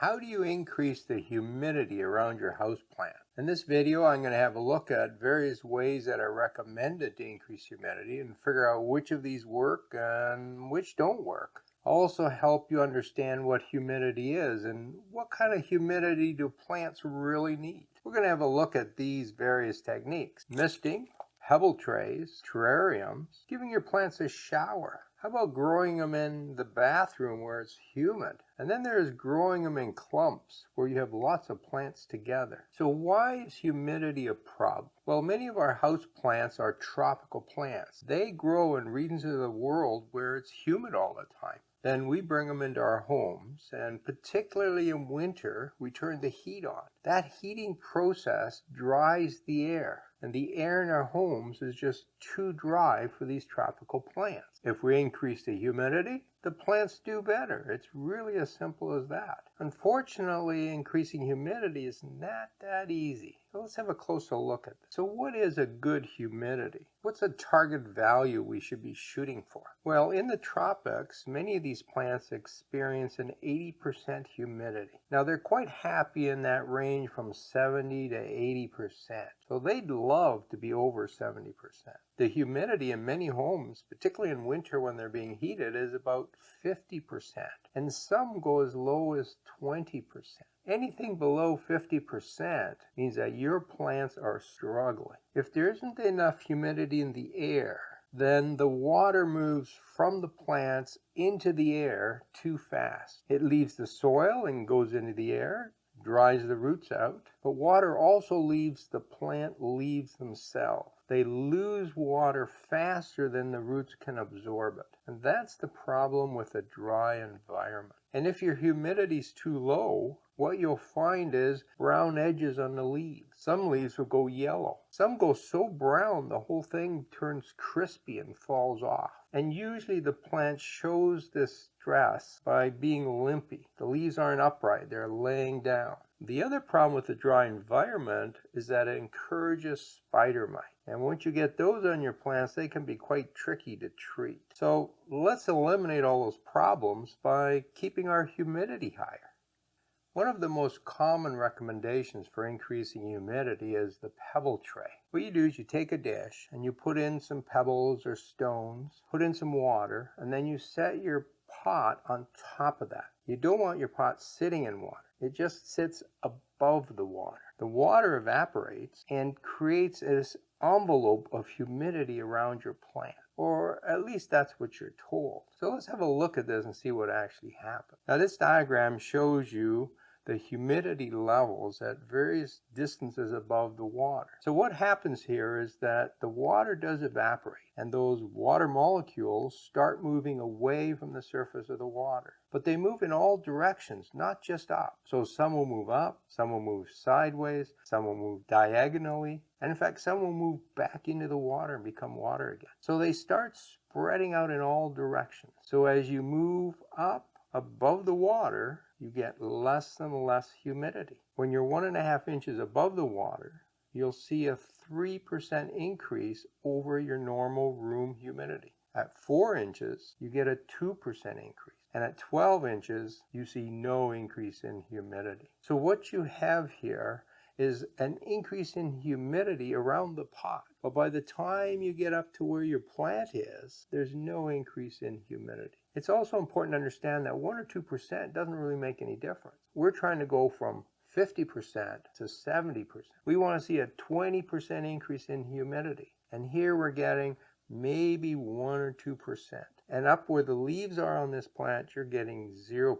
How do you increase the humidity around your house plant? In this video, I'm going to have a look at various ways that are recommended to increase humidity and figure out which of these work and which don't work. I'll also help you understand what humidity is and what kind of humidity do plants really need. We're going to have a look at these various techniques: misting, pebble trays, terrariums, giving your plants a shower. How about growing them in the bathroom where it's humid? And then there's growing them in clumps where you have lots of plants together. So why is humidity a problem? Well, many of our house plants are tropical plants. They grow in regions of the world where it's humid all the time. Then we bring them into our homes, and particularly in winter, we turn the heat on. That heating process dries the air, and the air in our homes is just too dry for these tropical plants. If we increase the humidity, the plants do better. It's really as simple as that. Unfortunately, increasing humidity is not that easy. So let's have a closer look at this. So what is a good humidity? What's a target value we should be shooting for? Well, in the tropics, many of these plants experience an 80% humidity. Now, they're quite happy in that range from 70 to 80%. So they'd love to be over 70%. The humidity in many homes, particularly in winter when they're being heated, is about 50%. And some go as low as 20%. Anything below 50% means that your plants are struggling. If there isn't enough humidity in the air, then the water moves from the plants into the air too fast. It leaves the soil and goes into the air, dries the roots out, but water also leaves the plant leaves themselves. They lose water faster than the roots can absorb it. And that's the problem with a dry environment. And if your humidity is too low, what you'll find is brown edges on the leaves. Some leaves will go yellow. Some go so brown the whole thing turns crispy and falls off. And usually the plant shows this stress by being limpy. The leaves aren't upright, they're laying down. The other problem with the dry environment is that it encourages spider mites. And once you get those on your plants, they can be quite tricky to treat. So let's eliminate all those problems by keeping our humidity higher. One of the most common recommendations for increasing humidity is the pebble tray. What you do is you take a dish and you put in some pebbles or stones, put in some water, and then you set your pot on top of that. You don't want your pot sitting in water. It just sits above the water. The water evaporates and creates this envelope of humidity around your plant. Or at least that's what you're told. So let's have a look at this and see what actually happens. Now this diagram shows you the humidity levels at various distances above the water. So what happens here is that the water does evaporate, and those water molecules start moving away from the surface of the water. But they move in all directions, not just up. So some will move up, some will move sideways, some will move diagonally, and in fact some will move back into the water and become water again. So they start spreading out in all directions. So as you move up above the water, you get less and less humidity. When you're 1.5 inches above the water, you'll see a 3% increase over your normal room humidity. At 4 inches, you get a 2% increase. And at 12 inches, you see no increase in humidity. So what you have here is an increase in humidity around the pot. But by the time you get up to where your plant is, there's no increase in humidity. It's also important to understand that 1 or 2% doesn't really make any difference. We're trying to go from 50% to 70%. We want to see a 20% increase in humidity. And here we're getting maybe 1 or 2%. And up where the leaves are on this plant, you're getting 0%.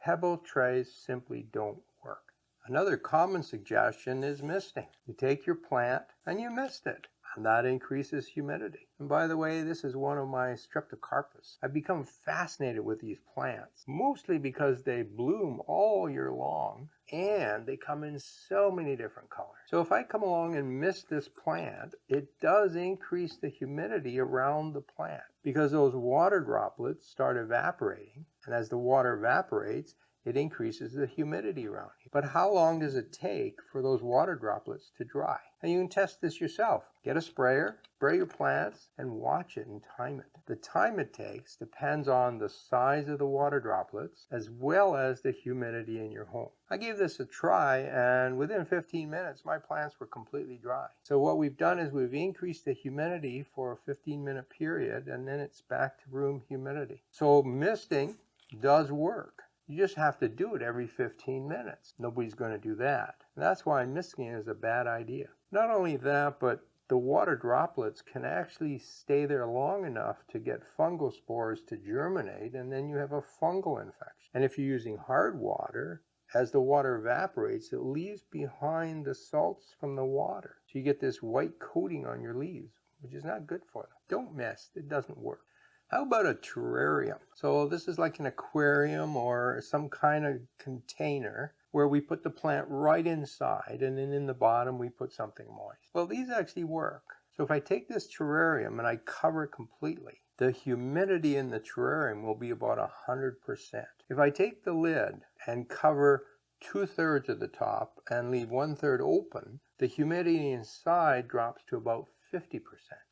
Pebble trays simply don't work. Another common suggestion is misting. You take your plant and you mist it, and that increases humidity. And by the way, this is one of my streptocarpus. I've become fascinated with these plants, mostly because they bloom all year long and they come in so many different colors. So if I come along and mist this plant, it does increase the humidity around the plant because those water droplets start evaporating, and as the water evaporates, it increases the humidity around you. But how long does it take for those water droplets to dry? And you can test this yourself. Get a sprayer, spray your plants, and watch it and time it. The time it takes depends on the size of the water droplets as well as the humidity in your home. I gave this a try, and within 15 minutes my plants were completely dry. So what we've done is we've increased the humidity for a 15-minute period, and then it's back to room humidity. So misting does work. You just have to do it every 15 minutes. Nobody's going to do that. And that's why misting is a bad idea. Not only that, but the water droplets can actually stay there long enough to get fungal spores to germinate, and then you have a fungal infection. And if you're using hard water, as the water evaporates, it leaves behind the salts from the water. So you get this white coating on your leaves, which is not good for them. Don't mist. It doesn't work. How about a terrarium? So this is like an aquarium or some kind of container where we put the plant right inside, and then in the bottom we put something moist. Well, these actually work. So if I take this terrarium and I cover it completely, the humidity in the terrarium will be about 100%. If I take the lid and cover 2/3 of the top and leave 1/3 open, the humidity inside drops to about 50%.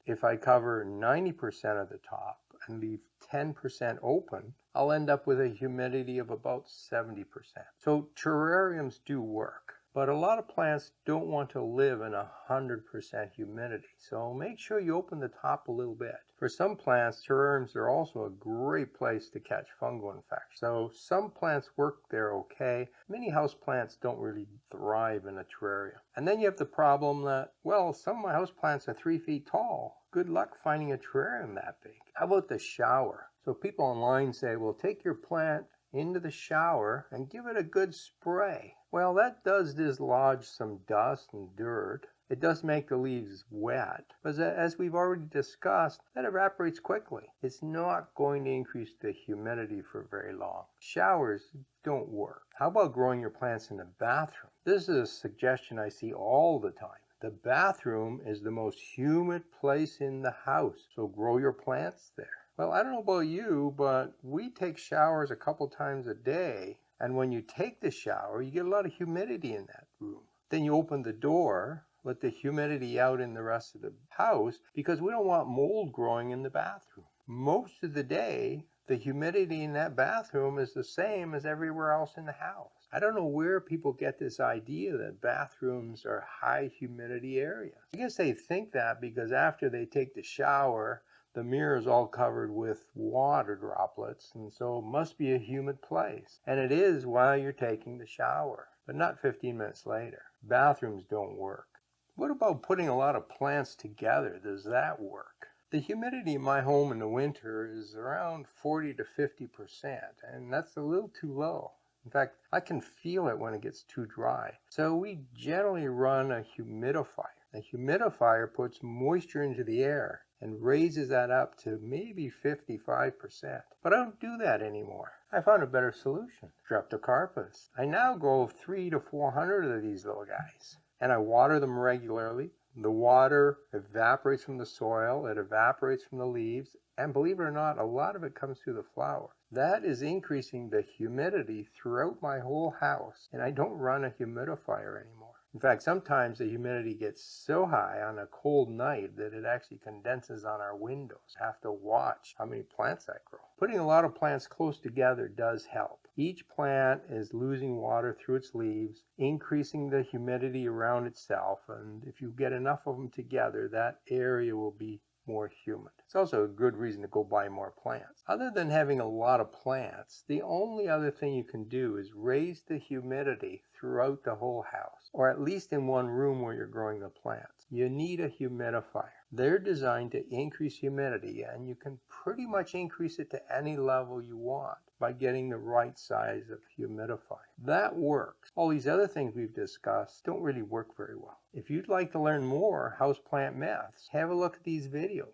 If I cover 90% of the top and leave 10% open, I'll end up with a humidity of about 70%. So terrariums do work, but a lot of plants don't want to live in 100% humidity. So make sure you open the top a little bit. For some plants, terrariums are also a great place to catch fungal infections. So some plants work there okay. Many house plants don't really thrive in a terrarium. And then you have the problem that, well, some of my house plants are 3 feet tall. Good luck finding a terrarium that big. How about the shower? So people online say, well, take your plant into the shower and give it a good spray. Well, that does dislodge some dust and dirt. It does make the leaves wet, but as we've already discussed, that evaporates quickly. It's not going to increase the humidity for very long. Showers don't work. How about growing your plants in the bathroom? This is a suggestion I see all the time. The bathroom is the most humid place in the house, so grow your plants there. Well, I don't know about you, but we take showers a couple times a day, and when you take the shower, you get a lot of humidity in that room. Then you open the door, let the humidity out in the rest of the house, because we don't want mold growing in the bathroom. Most of the day, the humidity in that bathroom is the same as everywhere else in the house. I don't know where people get this idea that bathrooms are high humidity areas. I guess they think that because after they take the shower, the mirror is all covered with water droplets, and so it must be a humid place. And it is while you're taking the shower, but not 15 minutes later. Bathrooms don't work. What about putting a lot of plants together? Does that work? The humidity in my home in the winter is around 40 to 50%, and that's a little too low. In fact, I can feel it when it gets too dry. So we generally run a humidifier. A humidifier puts moisture into the air and raises that up to maybe 55%. But I don't do that anymore. I found a better solution. Streptocarpus. I now grow 300 to 400 of these little guys, and I water them regularly. The water evaporates from the soil, it evaporates from the leaves, and believe it or not, a lot of it comes through the flowers. That is increasing the humidity throughout my whole house, and I don't run a humidifier anymore. In fact, sometimes the humidity gets so high on a cold night that it actually condenses on our windows. I have to watch how many plants I grow. Putting a lot of plants close together does help. Each plant is losing water through its leaves, increasing the humidity around itself, and if you get enough of them together, that area will be more humid. It's also a good reason to go buy more plants. Other than having a lot of plants, the only other thing you can do is raise the humidity throughout the whole house, or at least in one room where you're growing the plants. You need a humidifier. They're designed to increase humidity, and you can pretty much increase it to any level you want by getting the right size of humidifier. That works. All these other things we've discussed don't really work very well. If you'd like to learn more houseplant myths, have a look at these videos.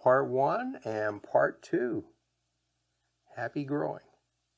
Part 1 and Part 2. Happy growing.